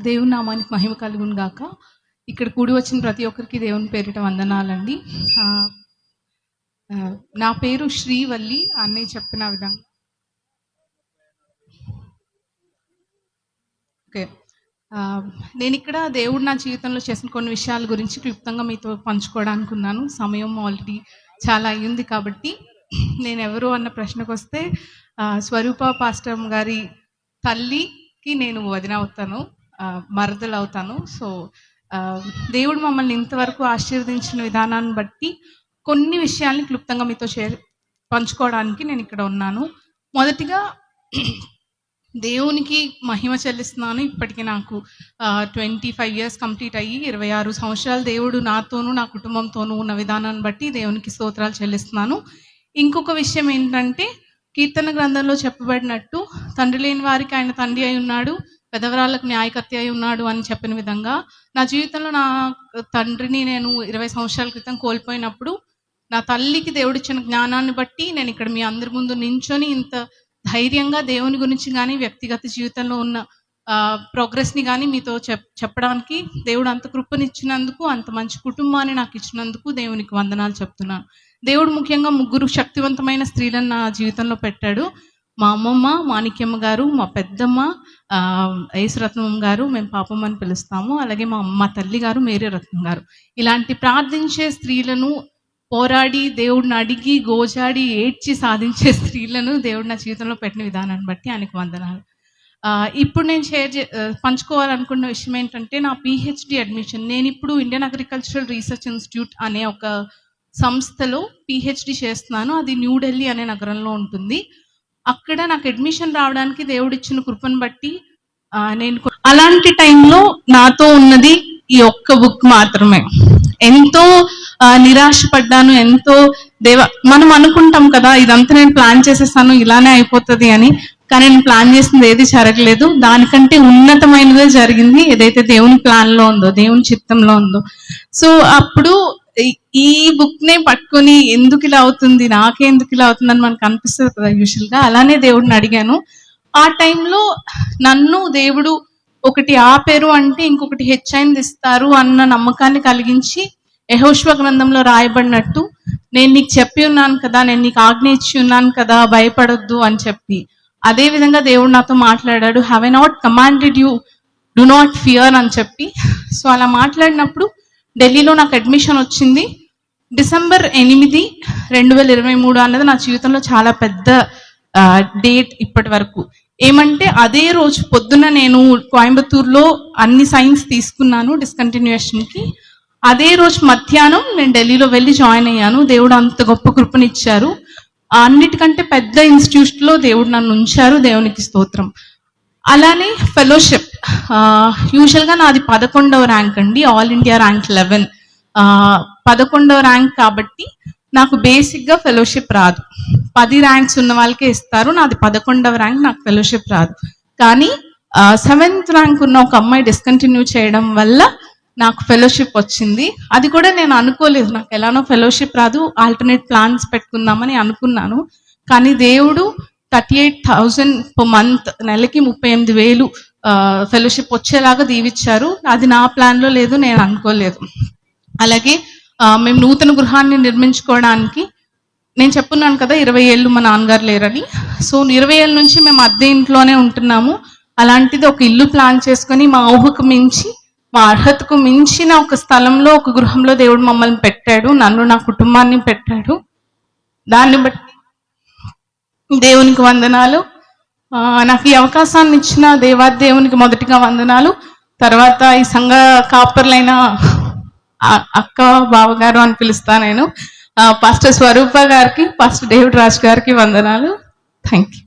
దేవుని నామానికి మహిమ కలుగును గాక. ఇక్కడ కూడి వచ్చిన ప్రతి ఒక్కరికి దేవుని పేరిట వందనాలండి. నా పేరు శ్రీవల్లి. అన్నయ్య చెప్పిన విధంగా ఓకే. నేను ఇక్కడ దేవుడు నా జీవితంలో చేసిన కొన్ని విషయాల గురించి క్లుప్తంగా మీతో పంచుకోవడానికి ఉన్నాను. సమయం ఆల్రెడీ చాలా అయ్యింది కాబట్టి నేను ఎవరు అన్న ప్రశ్నకు వస్తే స్వరూప పాస్టర్ గారి తల్లికి నేను వదిన అవుతాను, మరదలు అవుతాను. సో దేవుడు మమ్మల్ని ఇంతవరకు ఆశీర్వదించిన విధానాన్ని బట్టి కొన్ని విషయాల్ని క్లుప్తంగా మీతో పంచుకోవడానికి నేను ఇక్కడ ఉన్నాను. మొదటిగా దేవునికి మహిమ చెల్లిస్తున్నాను. ఇప్పటికీ నాకు 25 years కంప్లీట్ అయ్యి 26 సంవత్సరాలు దేవుడు నాతోనూ నా కుటుంబంతోనూ ఉన్న విధానాన్ని బట్టి దేవునికి స్తోత్రాలు చెల్లిస్తున్నాను. ఇంకొక విషయం ఏంటంటే, కీర్తన గ్రంథంలో చెప్పబడినట్టు తండ్రి లేని వారికి ఆయన తండ్రి అయి ఉన్నాడు, పెదవరాళ్ళకు న్యాయకర్త అయి ఉన్నాడు అని చెప్పిన విధంగా నా జీవితంలో నా తండ్రిని నేను 20 సంవత్సరాల క్రితం కోల్పోయినప్పుడు నా తల్లికి దేవుడిచ్చిన జ్ఞానాన్ని బట్టి నేను ఇక్కడ మీ అందరి ముందు నించొని ఇంత ధైర్యంగా దేవుని గురించి కానీ వ్యక్తిగత జీవితంలో ఉన్న ప్రోగ్రెస్ని కానీ మీతో చెప్పడానికి దేవుడు అంత కృపనిచ్చినందుకు, అంత మంచి కుటుంబాన్ని నాకు ఇచ్చినందుకు దేవునికి వందనాలు చెప్తున్నాను. దేవుడు ముఖ్యంగా 3 శక్తివంతమైన స్త్రీలను నా జీవితంలో పెట్టాడు. మా అమ్మమ్మ మాణిక్యమ్మ గారు, మా పెద్దమ్మ యేసురత్నం గారు, మేము పాపమ్మ అని పిలుస్తాము, అలాగే మా తల్లి గారు మేరీ రత్నం గారు. ఇలాంటి ప్రార్థించే స్త్రీలను, పోరాడి దేవుడిని అడిగి గోజాడి ఏడ్చి సాధించే స్త్రీలను దేవుడు నా జీవితంలో పెట్టిన విధానాన్ని బట్టి ఆయనకు వందనాలు. ఇప్పుడు నేను పంచుకోవాలనుకున్న విషయం ఏంటంటే, నా PhD అడ్మిషన్. నేను ఇప్పుడు ఇండియన్ అగ్రికల్చరల్ రీసెర్చ్ ఇన్స్టిట్యూట్ అనే ఒక సంస్థలో PhD చేస్తున్నాను. అది న్యూఢిల్లీ అనే నగరంలో ఉంటుంది. అక్కడ నాకు అడ్మిషన్ రావడానికి దేవుడిచ్చిన కృపను బట్టి నేను అలాంటి టైంలో నాతో ఉన్నది ఈ ఒక్క బుక్ మాత్రమే. ఎంతో నిరాశపడ్డాను. ఎంతో మనం అనుకుంటాం కదా, ఇదంతా నేను ప్లాన్ చేసేస్తాను, ఇలానే అయిపోతుంది అని. కానీ నేను ప్లాన్ చేసింది ఏది జరగలేదు. దానికంటే ఉన్నతమైనదే జరిగింది, ఏదైతే దేవుని ప్లాన్లో ఉందో, దేవుని చిత్తంలో ఉందో. సో అప్పుడు ఈ బుక్నే పట్టుకొని ఎందుకు ఇలా అవుతుంది, నాకే ఎందుకు ఇలా అవుతుందని మనకు అనిపిస్తుంది కదా యూజువల్గా. అలానే దేవుడిని అడిగాను. ఆ టైంలో నన్ను దేవుడు ఒకటి ఆపేరు అంటే ఇంకొకటి హెచ్చైంది ఇస్తారు అన్న నమ్మకాన్ని కలిగించి, యెహోషువ గ్రంథంలో రాయబడినట్టు, నేను నీకు చెప్పి ఉన్నాను కదా, నేను నీకు ఆజ్ఞ ఇచ్చి ఉన్నాను కదా, భయపడొద్దు అని చెప్పి, అదే విధంగా దేవుడు నాతో మాట్లాడాడు. Have I not commanded you, do not fear అని చెప్పి. సో అలా మాట్లాడినప్పుడు ఢిల్లీలో నాకు అడ్మిషన్ వచ్చింది. డిసెంబర్ 8, 2023 అన్నది నా జీవితంలో చాలా పెద్ద డేట్ ఇప్పటి వరకు. ఏమంటే అదే రోజు పొద్దున నేను కోయంబత్తూరులో అన్ని సైన్స్ తీసుకున్నాను డిస్కంటిన్యూషన్కి. అదే రోజు మధ్యాహ్నం నేను ఢిల్లీలో వెళ్ళి జాయిన్ అయ్యాను. దేవుడు అంత గొప్ప కృపనిచ్చారు. అన్నిటికంటే పెద్ద ఇన్స్టిట్యూట్లో దేవుడు నన్ను ఉంచారు. దేవునికి స్తోత్రం. అలానే ఫెలోషిప్, యూజువల్గా నాది 11వ ర్యాంక్ అండి, ఆల్ ఇండియా ర్యాంక్ 11. 11వ ర్యాంక్ కాబట్టి నాకు బేసిక్గా ఫెలోషిప్ రాదు. 10 ర్యాంక్స్ ఉన్న వాళ్ళకే ఇస్తారు. నాది 11వ ర్యాంక్, నాకు ఫెలోషిప్ రాదు. కానీ 7th ర్యాంక్ ఉన్న ఒక అమ్మాయి డిస్కంటిన్యూ చేయడం వల్ల నాకు ఫెలోషిప్ వచ్చింది. అది కూడా నేను అనుకోలేదు, నాకు ఎలానో ఫెలోషిప్ రాదు, ఆల్టర్నేట్ ప్లాన్స్ పెట్టుకుందామని అనుకున్నాను. కానీ దేవుడు 38,000 per month, నెలకి 38,000 ఫెలోషిప్ వచ్చేలాగా దీవిచ్చారు. అది నా ప్లాన్లో లేదు, నేను అనుకోలేదు. అలాగే మేము నూతన గృహాన్ని నిర్మించుకోవడానికి, నేను చెప్పున్నాను కదా 20 ఏళ్ళు మా నాన్నగారు లేరని. సో 20 ఏళ్ళ నుంచి మేము అద్దె ఇంట్లోనే ఉంటున్నాము. అలాంటిది ఒక ఇల్లు ప్లాన్ చేసుకొని మా ఊహకు మించి, మా అర్హతకు మించిన ఒక స్థలంలో, ఒక గృహంలో దేవుడు మమ్మల్ని పెట్టాడు, నన్ను నా కుటుంబాన్ని పెట్టాడు. దాన్ని బట్టి దేవునికి వందనాలు. నాకు ఈ అవకాశాన్ని ఇచ్చిన దేవునికి మొదటిగా వందనాలు. తర్వాత ఈ సంఘ కాపర్లైన అక్క, బావగారు అని పిలుస్తా నేను, పాస్టర్ స్వరూప గారికి, పాస్టర్ డేవిడ్ రాజ్ గారికి వందనాలు. Thank you.